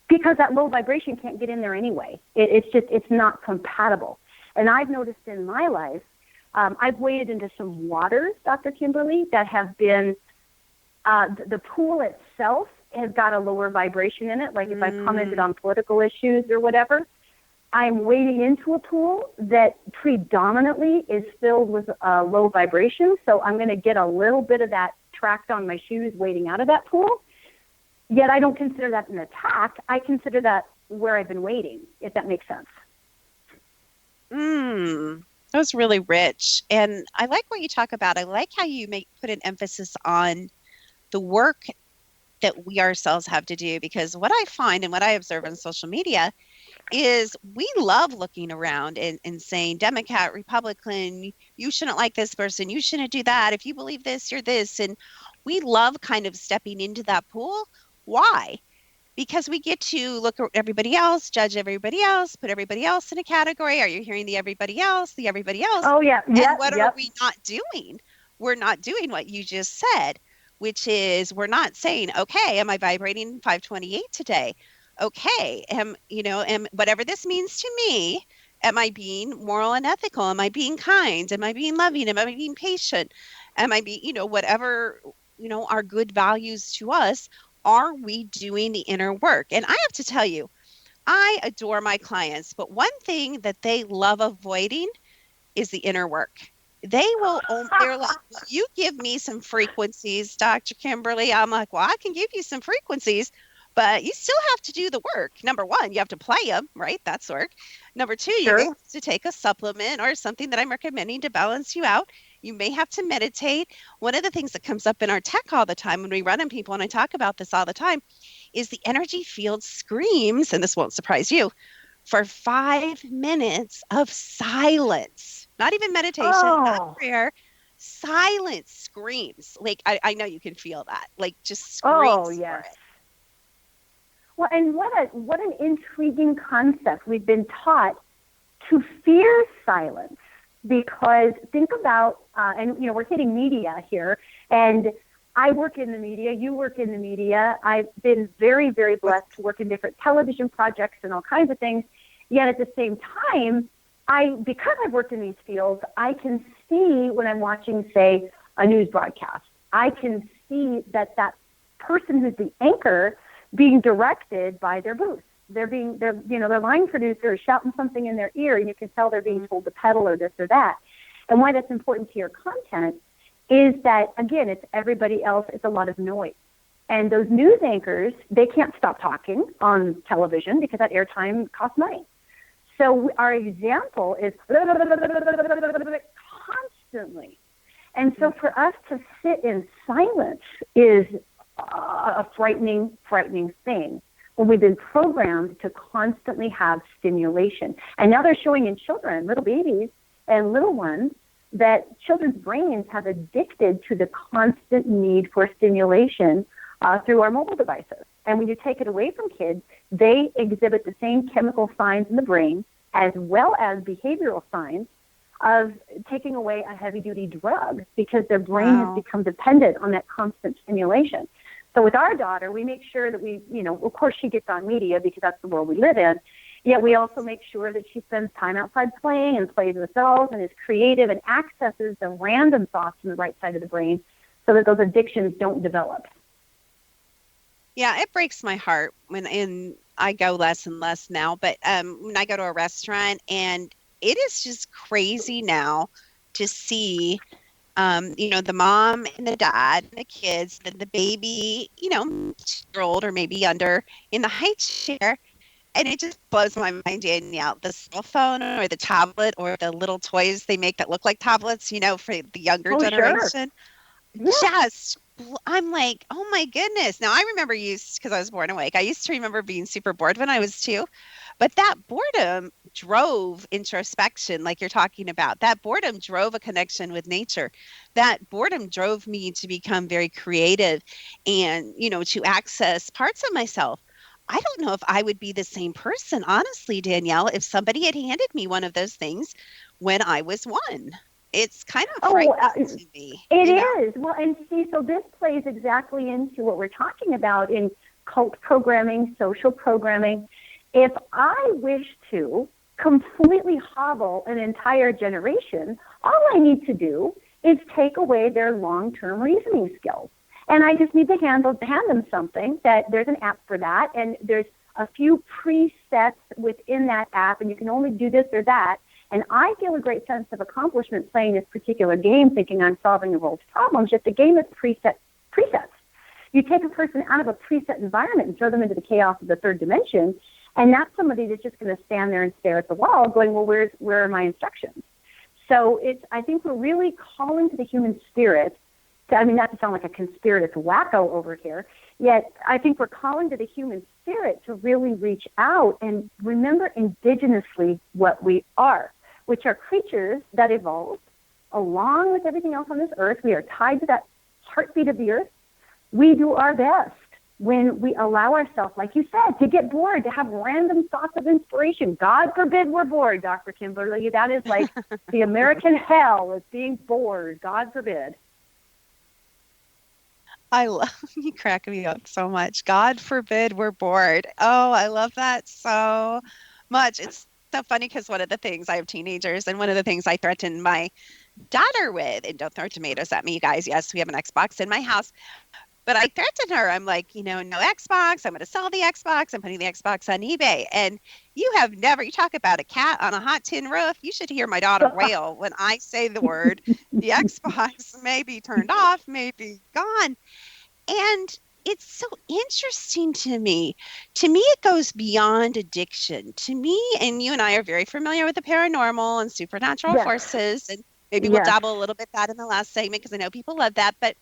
because that low vibration can't get in there anyway. It's not compatible. And I've noticed in my life, I've waded into some waters, Dr. Kimberly, that have been, the pool itself has got a lower vibration in it. Like if I've commented on political issues or whatever, I'm wading into a pool that predominantly is filled with low vibration, so I'm going to get a little bit of that tracked on my shoes wading out of that pool. Yet I don't consider that an attack. I consider that where I've been wading, if that makes sense. That was really rich. And I like what you talk about. I like how you put an emphasis on the work that we ourselves have to do, because what I find and what I observe on social media is we love looking around and saying, Democrat, Republican, you shouldn't like this person, you shouldn't do that. If you believe this, you're this. And we love kind of stepping into that pool. Why? Because we get to look at everybody else, judge everybody else, put everybody else in a category. Are you hearing the everybody else, the everybody else? Oh, yeah. And what are we not doing? We're not doing what you just said, which is we're not saying, okay, am I vibrating 528 today? Okay, am whatever this means to me, am I being moral and ethical? Am I being kind? Am I being loving? Am I being patient? Am I being, whatever, are good values to us? Are we doing the inner work? And I have to tell you, I adore my clients, but one thing that they love avoiding is the inner work. They're like, you give me some frequencies, Dr. Kimberly. I'm like, well, I can give you some frequencies, But you still have to do the work. Number one, you have to play them, right? That's work. Number two, you Sure. may have to take a supplement or something that I'm recommending to balance you out. You may have to meditate. One of the things that comes up in our tech all the time when we run on people, and I talk about this all the time, is the energy field screams, and this won't surprise you, for 5 minutes of silence. Not even meditation, not prayer. Silence screams. Like, I know you can feel that. Like, just screams for it. Well, and what an intriguing concept. We've been taught to fear silence because think about, and we're hitting media here, and I work in the media, you work in the media. I've been very, very blessed to work in different television projects and all kinds of things. Yet at the same time, because I've worked in these fields, I can see when I'm watching, say, a news broadcast, I can see that person who's the anchor being directed by their booth. Their line producer is shouting something in their ear, and you can tell they're being told to pedal or this or that. And why that's important to your content is that, again, it's everybody else. It's a lot of noise. And those news anchors, they can't stop talking on television because that airtime costs money. So our example is constantly. And so for us to sit in silence is a frightening, frightening thing when we've been programmed to constantly have stimulation. And now they're showing in children, little babies and little ones, that children's brains have addicted to the constant need for stimulation through our mobile devices. And when you take it away from kids, they exhibit the same chemical signs in the brain as well as behavioral signs of taking away a heavy-duty drug because their brain has become dependent on that constant stimulation. So with our daughter, we make sure that we, of course she gets on media because that's the world we live in, yet we also make sure that she spends time outside playing and plays with dolls and is creative and accesses the random thoughts in the right side of the brain so that those addictions don't develop. Yeah, it breaks my heart when I go less and less now, but when I go to a restaurant, and it is just crazy now to see the mom and the dad and the kids, the baby, 2-year-old or maybe under in the high chair. And it just blows my mind, Danielle. The cell phone or the tablet or the little toys they make that look like tablets, for the younger generation. Sure. Just, I'm like, oh my goodness. Now I remember because I was born awake. I used to remember being super bored when I was 2. But that boredom drove introspection, like you're talking about. That boredom drove a connection with nature. That boredom drove me to become very creative and, to access parts of myself. I don't know if I would be the same person, honestly, Danielle, if somebody had handed me one of those things when I was 1. It's kind of frightening to me. It is. Well, and see, so this plays exactly into what we're talking about in cult programming, social programming. If I wish to completely hobble an entire generation, all I need to do is take away their long-term reasoning skills. And I just need to hand them something that there's an app for that, and there's a few presets within that app, and you can only do this or that. And I feel a great sense of accomplishment playing this particular game, thinking I'm solving the world's problems, yet the game is presets. You take a person out of a preset environment and throw them into the chaos of the third dimension, and that's somebody that's just going to stand there and stare at the wall going, well, where are my instructions? So I think we're really calling to the human spirit. Not to sound like a conspirator wacko over here, yet I think we're calling to the human spirit to really reach out and remember indigenously what we are, which are creatures that evolved along with everything else on this earth. We are tied to that heartbeat of the earth. We do our best when we allow ourselves, like you said, to get bored, to have random thoughts of inspiration. God forbid we're bored, Dr. Kimberly. That is like the American hell is being bored. God forbid. I love you, crack me up so much. God forbid we're bored. Oh, I love that so much. It's so funny because one of the things, I have teenagers, and one of the things I threaten my daughter with, and don't throw tomatoes at me, you guys. Yes, we have an Xbox in my house. But I threatened her. I'm like, no Xbox. I'm going to sell the Xbox. I'm putting the Xbox on eBay. And you talk about a cat on a hot tin roof. You should hear my daughter wail when I say the word, the Xbox may be turned off, may be gone. And it's so interesting to me. To me, it goes beyond addiction. To me, and you and I are very familiar with the paranormal and supernatural Yes. forces, and maybe we'll dabble a little bit that in the last segment because I know people love that. But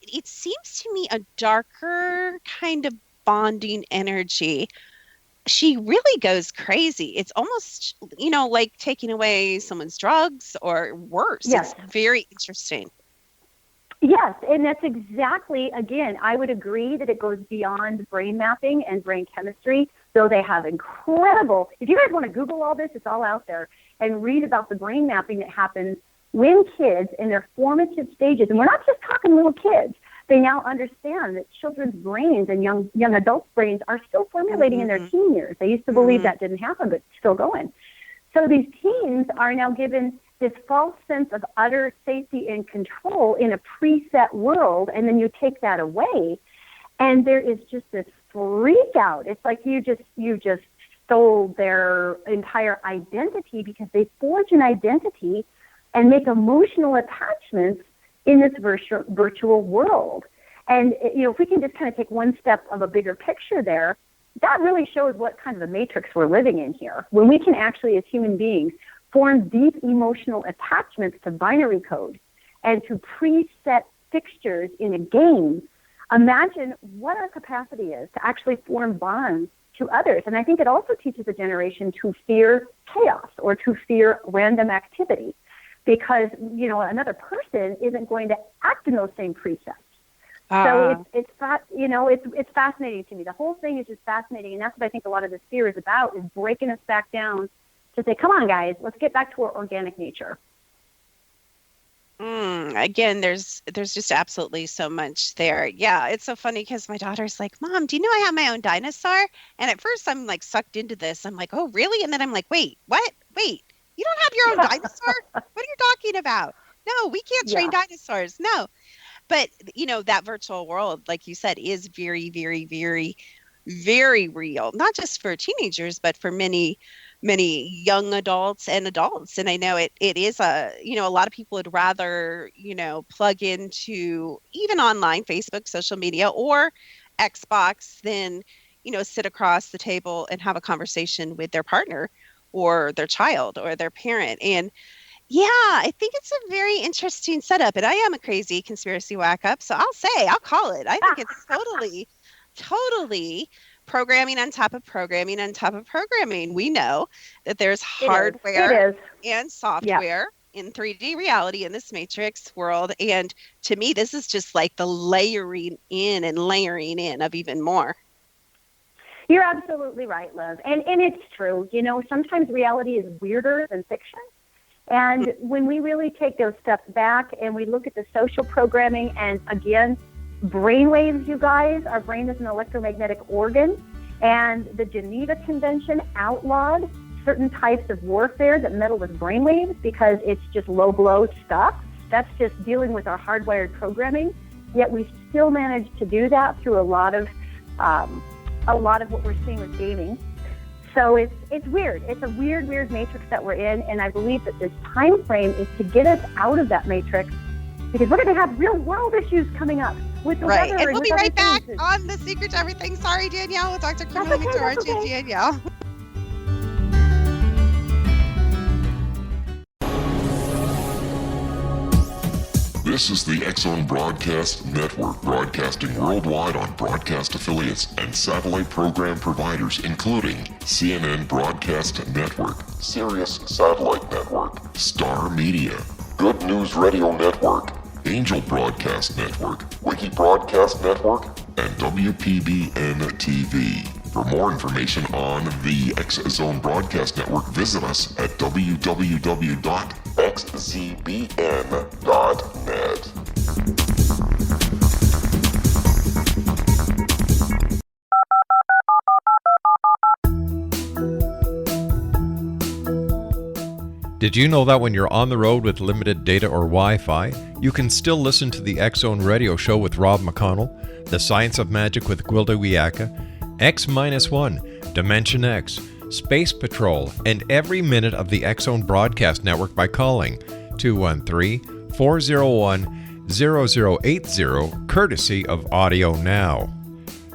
it seems to me a darker kind of bonding energy. She really goes crazy. It's almost, like taking away someone's drugs or worse. Yes. It's very interesting. Yes, and that's exactly, again, I would agree that it goes beyond brain mapping and brain chemistry, though they have incredible, if you guys want to Google all this, it's all out there, and read about the brain mapping that happens when kids in their formative stages, and we're not just talking little kids, they now understand that children's brains and young adults' brains are still formulating in their teen years. They used to believe that didn't happen, but it's still going. So these teens are now given this false sense of utter safety and control in a preset world, and then you take that away, and there is just this freak out. It's like you just stole their entire identity because they forge an identity and make emotional attachments in this virtual world. And, if we can just kind of take one step of a bigger picture there, that really shows what kind of a matrix we're living in here. When we can actually, as human beings, form deep emotional attachments to binary code and to preset fixtures in a game, imagine what our capacity is to actually form bonds to others. And I think it also teaches a generation to fear chaos or to fear random activity because, another person isn't going to act in those same precepts. So it's fascinating to me. The whole thing is just fascinating, and that's what I think a lot of this fear is about, is breaking us back down to say, come on, guys, let's get back to our organic nature. Again, there's just absolutely so much there. Yeah, it's so funny because my daughter's like, Mom, do you know I have my own dinosaur? And at first I'm like sucked into this. I'm like, oh, really? And then I'm like, wait, what? Wait, you don't have your own dinosaur? What are you talking about? No, we can't train dinosaurs. No. But, that virtual world, like you said, is very, very, very, very real, not just for teenagers, but for many young adults and adults. And I know it is a lot of people would rather, plug into even online, Facebook, social media, or Xbox than, sit across the table and have a conversation with their partner or their child or their parent. And yeah, I think it's a very interesting setup. And I am a crazy conspiracy whack-up, so I'll call it. I think it's totally programming on top of programming on top of programming. We know that there's hardware and software in 3D reality in this matrix world. And to me, this is just like the layering in of even more. You're absolutely right, Liz. And it's true. Sometimes reality is weirder than fiction. And when we really take those steps back and we look at the social programming, and again, brainwaves, you guys, our brain is an electromagnetic organ, and the Geneva Convention outlawed certain types of warfare that meddle with brainwaves because it's just low glow stuff. That's just dealing with our hardwired programming. Yet we still manage to do that through a lot of what we're seeing with gaming. So it's weird. It's a weird matrix that we're in, and I believe that this time frame is to get us out of that matrix because we're going to have real world issues coming up with the weather. And we'll be right back on The Secret to Everything. Sorry, Danielle, with Dr. Kimberly McGeorge and Danielle. This is the X-Zone Broadcast Network, broadcasting worldwide on broadcast affiliates and satellite program providers, including CNN Broadcast Network, Sirius Satellite Network, Star Media, Good News Radio Network, Angel Broadcast Network, Wiki Broadcast Network, and WPBN TV. For more information on the X-Zone Broadcast Network, visit us at www.xzbn.net. Did you know that when you're on the road with limited data or Wi-Fi, you can still listen to the X-Zone Radio Show with Rob McConnell, The Science of Magic with Gwilda Wiyaka, X-1, Dimension X, Space Patrol, and every minute of the X-Zone Broadcast Network by calling 213-401-0909 courtesy of Audio Now.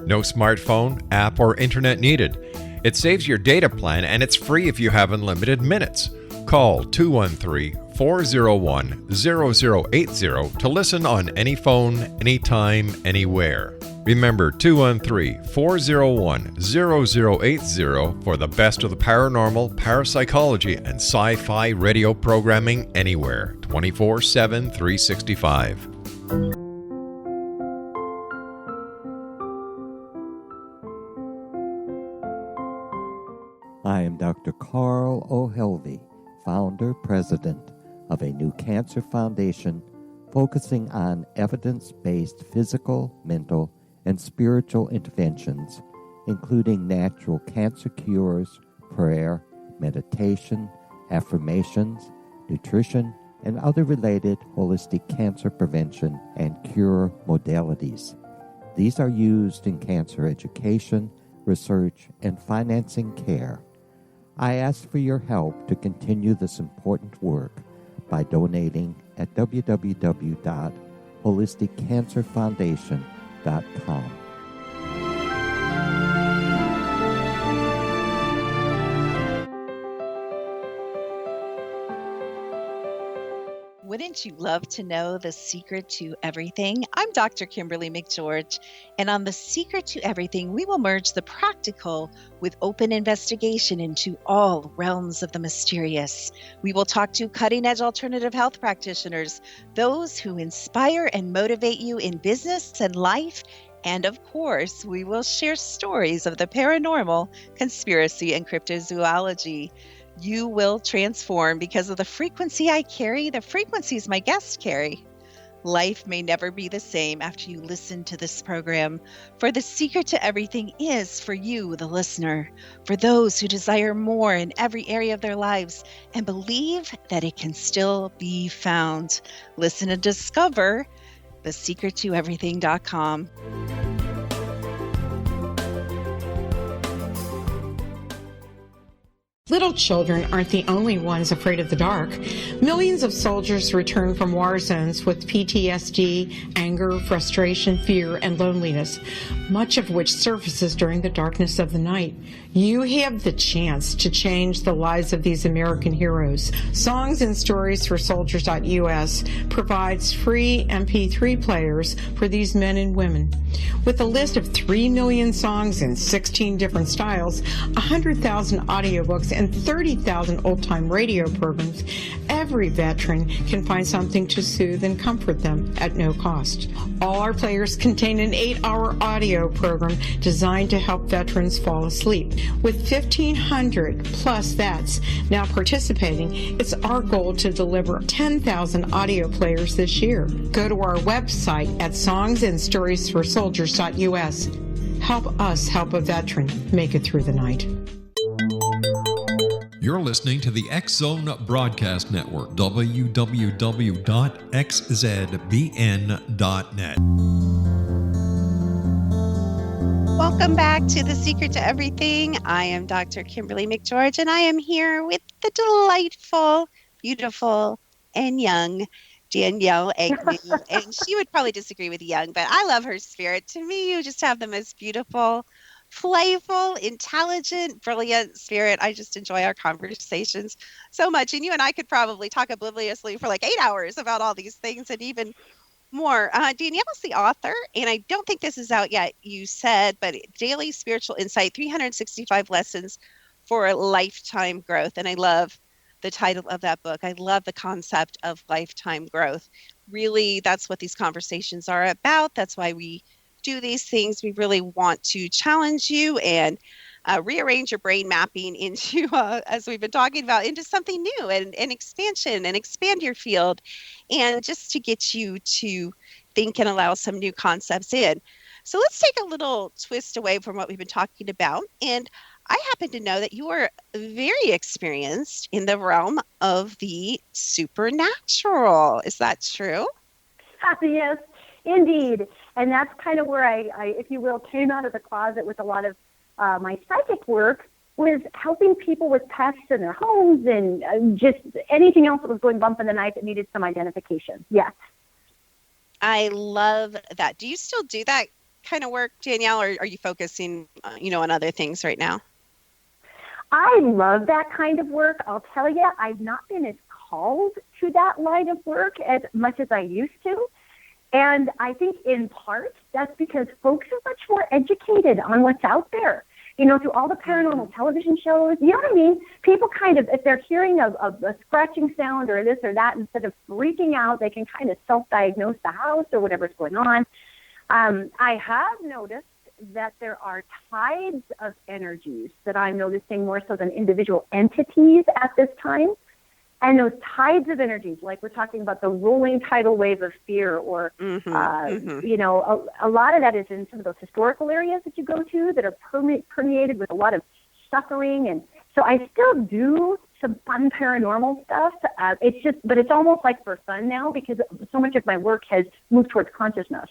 No smartphone, app, or internet needed. It saves your data plan and it's free if you have unlimited minutes. Call 213-401-0080 to listen on any phone, anytime, anywhere. Remember 213-401-0080 for the best of the paranormal, parapsychology, and sci-fi radio programming anywhere, 24/7, 365. I am Dr. Carl O'Helvey, founder, president of a new cancer foundation focusing on evidence-based physical, mental, and spiritual interventions, including natural cancer cures, prayer, meditation, affirmations, nutrition, and other related holistic cancer prevention and cure modalities. These are used in cancer education, research, and financing care. I ask for your help to continue this important work by donating at www.holisticcancerfoundation.com. Wouldn't you love to know the secret to everything? I'm Dr. Kimberly McGeorge, and on The Secret to Everything, we will merge the practical with open investigation into all realms of the mysterious. We will talk to cutting-edge alternative health practitioners, those who inspire and motivate you in business and life, and of course, we will share stories of the paranormal, conspiracy, and cryptozoology. You will transform because of the frequency I carry, the frequencies my guests carry. Life may never be the same after you listen to this program, for the secret to everything is for you, the listener, for those who desire more in every area of their lives and believe that it can still be found. Listen and discover thesecrettoeverything.com. Little children aren't the only ones afraid of the dark. Millions of soldiers return from war zones with PTSD, anger, frustration, fear, and loneliness, much of which surfaces during the darkness of the night. You have the chance to change the lives of these American heroes. Songs and Stories for Soldiers.us provides free MP3 players for these men and women. With a list of 3 million songs in 16 different styles, 100,000 audiobooks, and 30,000 old-time radio programs, every veteran can find something to soothe and comfort them at no cost. All our players contain an 8-hour audio program designed to help veterans fall asleep. With 1,500 plus vets now participating, it's our goal to deliver 10,000 audio players this year. Go to our website at songsandstoriesforsoldiers.us. Help us help a veteran make it through the night. You're listening to the X-Zone Broadcast Network, www.xzbn.net. Welcome back to The Secret to Everything. I am Dr. Kimberly McGeorge, and I am here with the delightful, beautiful, and young Danielle Egnew. And she would probably disagree with young, but I love her spirit. To me, you just have the most beautiful, playful, intelligent, brilliant spirit. I just enjoy our conversations so much. And you and I could probably talk obliviously for like 8 hours about all these things and even more. Danielle's the author, and I don't think this is out yet, you said, but Daily Spiritual Insight, 365 Lessons for Lifetime Growth. And I love the title of that book. I love the concept of lifetime growth. Really, that's what these conversations are about. That's why we do these things. We really want to challenge you and rearrange your brain mapping into, as we've been talking about, into something new and expansion and expand your field, and just to get you to think and allow some new concepts in. So let's take a little twist away from what we've been talking about. And I happen to know that you are very experienced in the realm of the supernatural. Is that true? Yes, indeed. And that's kind of where I, if you will, came out of the closet with a lot of my psychic work, was helping people with pests in their homes and just anything else that was going bump in the night that needed some identification. Yes. I love that. Do you still do that kind of work, Danielle, or are you focusing, on other things right now? I love that kind of work. I'll tell you, I've not been as called to that line of work as much as I used to. And I think in part that's because folks are much more educated on what's out there. Through all the paranormal television shows, you know what I mean? People kind of, if they're hearing a scratching sound or this or that, instead of freaking out, they can kind of self-diagnose the house or whatever's going on. I have noticed that there are tides of energies that I'm noticing more so than individual entities at this time. And those tides of energies, like we're talking about the rolling tidal wave of fear, or, a lot of that is in some of those historical areas that you go to that are permeated with a lot of suffering. And so I still do some fun paranormal stuff. But it's almost like for fun now because so much of my work has moved towards consciousness.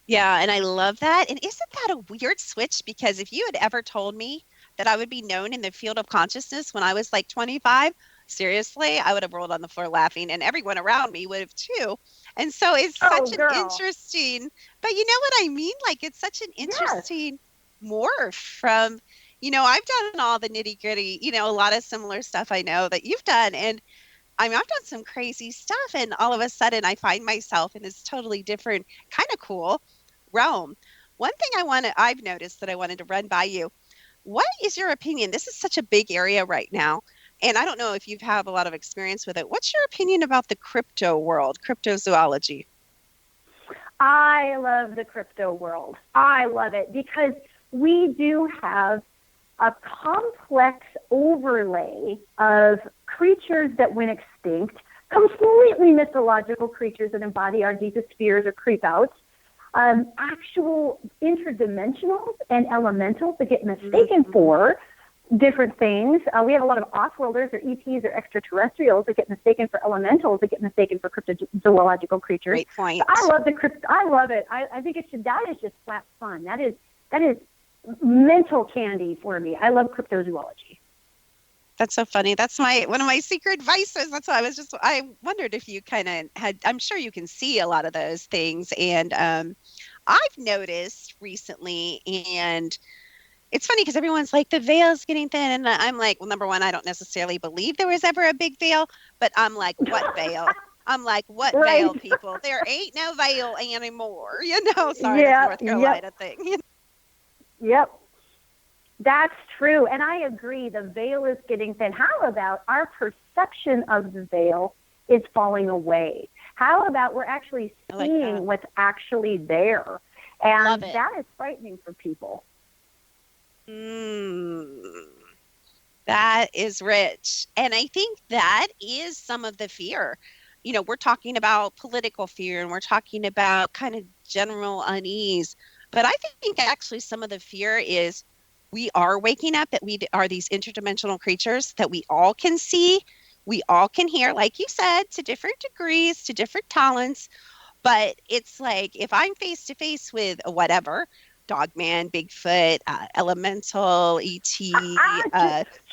Yeah, and I love that. And isn't that a weird switch? Because if you had ever told me that I would be known in the field of consciousness when I was like 25, seriously, I would have rolled on the floor laughing, and everyone around me would have too. And so it's such an interesting, but you know what I mean? Like, it's such an interesting morph from, I've done all the nitty gritty, a lot of similar stuff I know that you've done. And I've done some crazy stuff, and all of a sudden I find myself in this totally different, kind of cool realm. One thing I've noticed that I wanted to run by you. What is your opinion? This is such a big area right now, and I don't know if you have a lot of experience with it. What's your opinion about the crypto world, cryptozoology? I love the crypto world. I love it because we do have a complex overlay of creatures that went extinct, completely mythological creatures that embody our deepest fears or creep outs, actual interdimensionals and elementals that get mistaken for different things. We have a lot of off-worlders or ETs or extraterrestrials that get mistaken for elementals, that get mistaken for cryptozoological creatures. Great point. So I love I love it. I think that is just flat fun. That is mental candy for me. I love cryptozoology. That's so funny. That's one of my secret vices. That's why I wondered if you kind of had, I'm sure you can see a lot of those things. And I've noticed recently, and it's funny because everyone's like, the veil's getting thin. And I'm like, well, number one, I don't necessarily believe there was ever a big veil, but I'm like, what veil? I'm like, what veil, people? There ain't no veil anymore. Sorry, that's a North Carolina thing. Yep. That's true. And I agree. The veil is getting thin. How about our perception of the veil is falling away? How about we're actually seeing what's actually there? And that is frightening for people. That is rich. And I think that is some of the fear. We're talking about political fear, and we're talking about kind of general unease. But I think actually some of the fear is we are waking up, that we are these interdimensional creatures that we all can see, we all can hear, like you said, to different degrees, to different talents. But it's like, if I'm face to face with a whatever, Dogman, Bigfoot, Elemental, ET,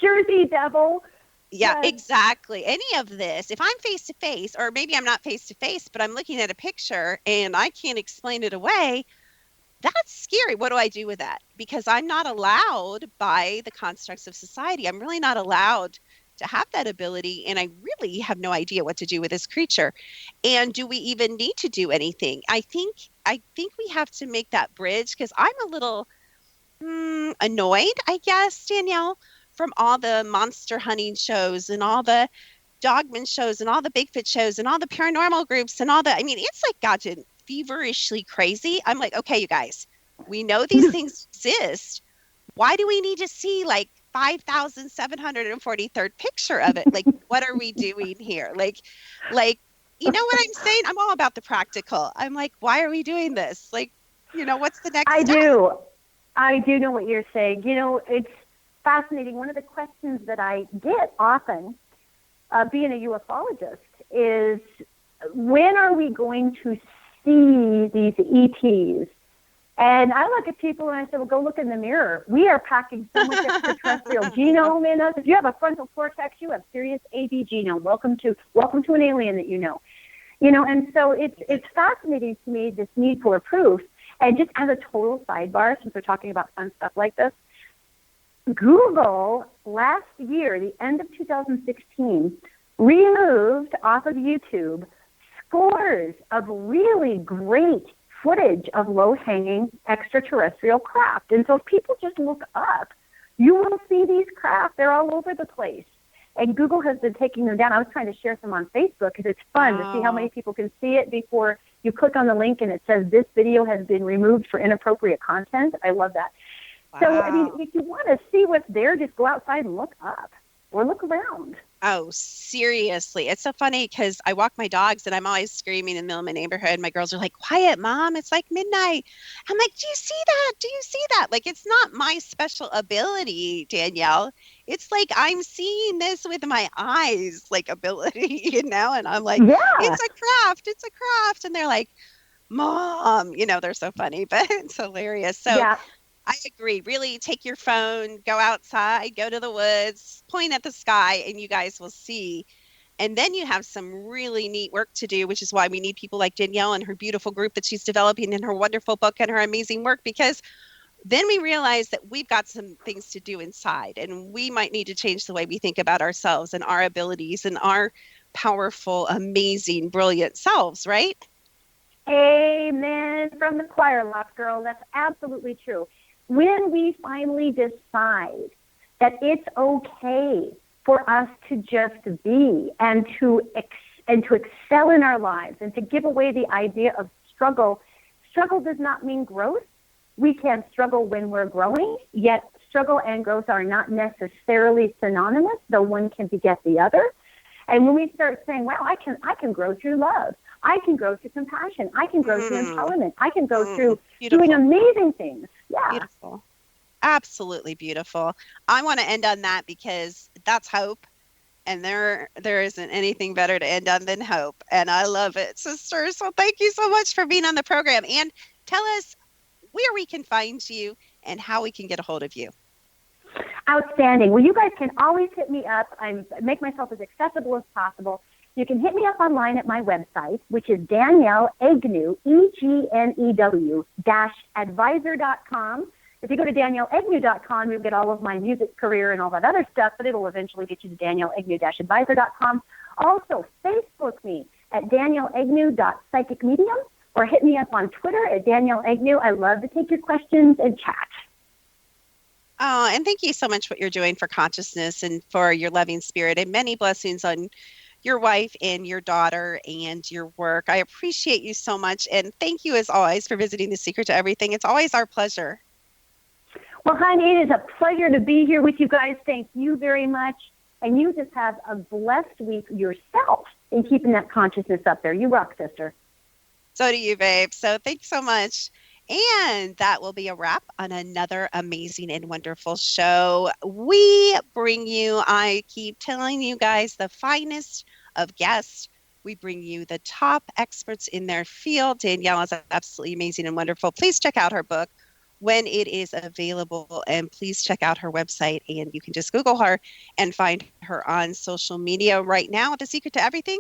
Jersey Devil. Yeah, exactly. Any of this, if I'm face to face, or maybe I'm not face to face, but I'm looking at a picture and I can't explain it away, that's scary. What do I do with that? Because I'm not allowed by the constructs of society. I'm really not allowed to have that ability, and I really have no idea what to do with this creature. And do we even need to do anything? I think we have to make that bridge, because I'm a little annoyed, I guess, Danielle, from all the monster hunting shows and all the Dogman shows and all the Bigfoot shows and all the paranormal groups and all that. I mean, it's like gotten feverishly crazy. I'm like, okay, you guys, we know these things exist. Why do we need to see like 5,743rd picture of it? Like, what are we doing here? Like, you know what I'm saying? I'm all about the practical. I'm like, why are we doing this? Like, what's the next step? I do know what you're saying. It's fascinating. One of the questions that I get often, being a ufologist, is when are we going to see these ETs? And I look at people and I say, well, go look in the mirror. We are packing so much extraterrestrial genome in us. If you have a frontal cortex, you have serious AV genome. Welcome to an alien that you know. And so it's fascinating to me, this need for proof. And just as a total sidebar, since we're talking about fun stuff like this, Google last year, the end of 2016, removed off of YouTube scores of really great footage of low-hanging extraterrestrial craft. And so if people just look up, you will see these craft. They're all over the place. And Google has been taking them down. I was trying to share some on Facebook because it's fun to see how many people can see it before you click on the link and it says this video has been removed for inappropriate content. I love that. Wow. So, I mean, if you want to see what's there, just go outside and look up or look around. Oh, seriously. It's so funny because I walk my dogs and I'm always screaming in the middle of my neighborhood. My girls are like, quiet, Mom. It's like midnight. I'm like, do you see that? Do you see that? Like, it's not my special ability, Danielle. It's like I'm seeing this with my eyes, like ability, And I'm like, Yeah. It's a craft. It's a craft. And they're like, Mom, they're so funny, but it's hilarious. So Yeah. I agree. Really take your phone, go outside, go to the woods, point at the sky, and you guys will see. And then you have some really neat work to do, which is why we need people like Danielle and her beautiful group that she's developing in her wonderful book and her amazing work, because then we realize that we've got some things to do inside, and we might need to change the way we think about ourselves and our abilities and our powerful, amazing, brilliant selves, right? Amen from the choir loft, girl. That's absolutely true. When we finally decide that it's okay for us to just be and to excel in our lives and to give away the idea of struggle. Struggle does not mean growth. We can struggle when we're growing, yet struggle and growth are not necessarily synonymous, though one can beget the other. And when we start saying, wow, I can grow through love. I can grow through compassion. I can grow through empowerment. I can go through doing amazing things. Yeah. Beautiful. Absolutely beautiful. I want to end on that because that's hope. And there isn't anything better to end on than hope. And I love it, sister. So thank you so much for being on the program. And tell us where we can find you and how we can get a hold of you. Outstanding. Well, you guys can always hit me up. I make myself as accessible as possible. You can hit me up online at my website, which is Danielle Egnew, EGNEW-advisor.com. If you go to DanielleEgnew.com, you'll get all of my music career and all that other stuff, but it'll eventually get you to DanielleEgnew-advisor.com. Also, Facebook me at DanielleEgnew.psychicmedium, or hit me up on Twitter at Danielle Egnew. I love to take your questions and chat. Oh, and thank you so much for what you're doing for consciousness and for your loving spirit, and many blessings on your wife and your daughter and your work. I appreciate you so much. And thank you, as always, for visiting The Secret to Everything. It's always our pleasure. Well, honey, it is a pleasure to be here with you guys. Thank you very much. And you just have a blessed week yourself in keeping that consciousness up there. You rock, sister. So do you, babe. So thanks so much. And that will be a wrap on another amazing and wonderful show. We bring you, I keep telling you guys, the finest of guests. We bring you the top experts in their field. Danielle is absolutely amazing and wonderful. Please check out her book when it is available, and please check out her website, and you can just Google her and find her on social media. Right now, The Secret to Everything,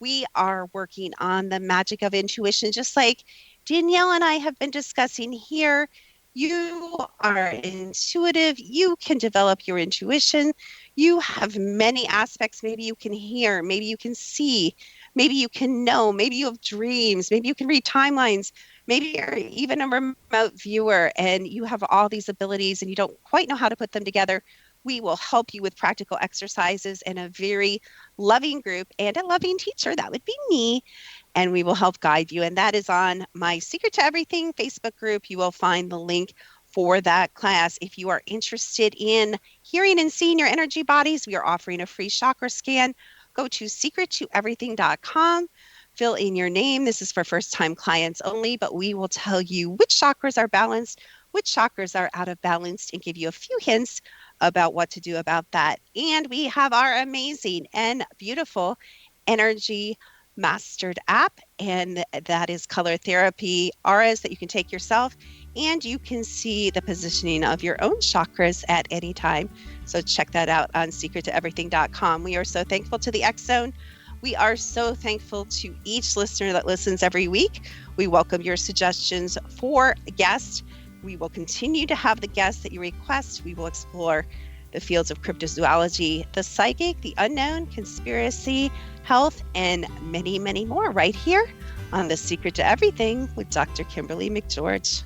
we are working on the magic of intuition, just like Danielle and I have been discussing here. You are intuitive. You can develop your intuition. You have many aspects. Maybe you can hear. Maybe you can see. Maybe you can know. Maybe you have dreams. Maybe you can read timelines. Maybe you're even a remote viewer and you have all these abilities and you don't quite know how to put them together. We will help you with practical exercises and a very loving group and a loving teacher. That would be me. And we will help guide you. And that is on my Secret to Everything Facebook group. You will find the link for that class. If you are interested in hearing and seeing your energy bodies, we are offering a free chakra scan. Go to secrettoeverything.com. Fill in your name. This is for first-time clients only, but we will tell you which chakras are balanced, which chakras are out of balance, and give you a few hints about what to do about that. And we have our amazing and beautiful energy mastered app, and that is color therapy auras that you can take yourself, and you can see the positioning of your own chakras at any time. So check that out on secrettoeverything.com. We are so thankful to the X Zone. We are so thankful to each listener that listens every week. We welcome your suggestions for guests. We will continue to have the guests that you request. We will explore the fields of cryptozoology, the psychic, the unknown, conspiracy, health, and many, many more right here on The Secret to Everything with Dr. Kimberly McGeorge.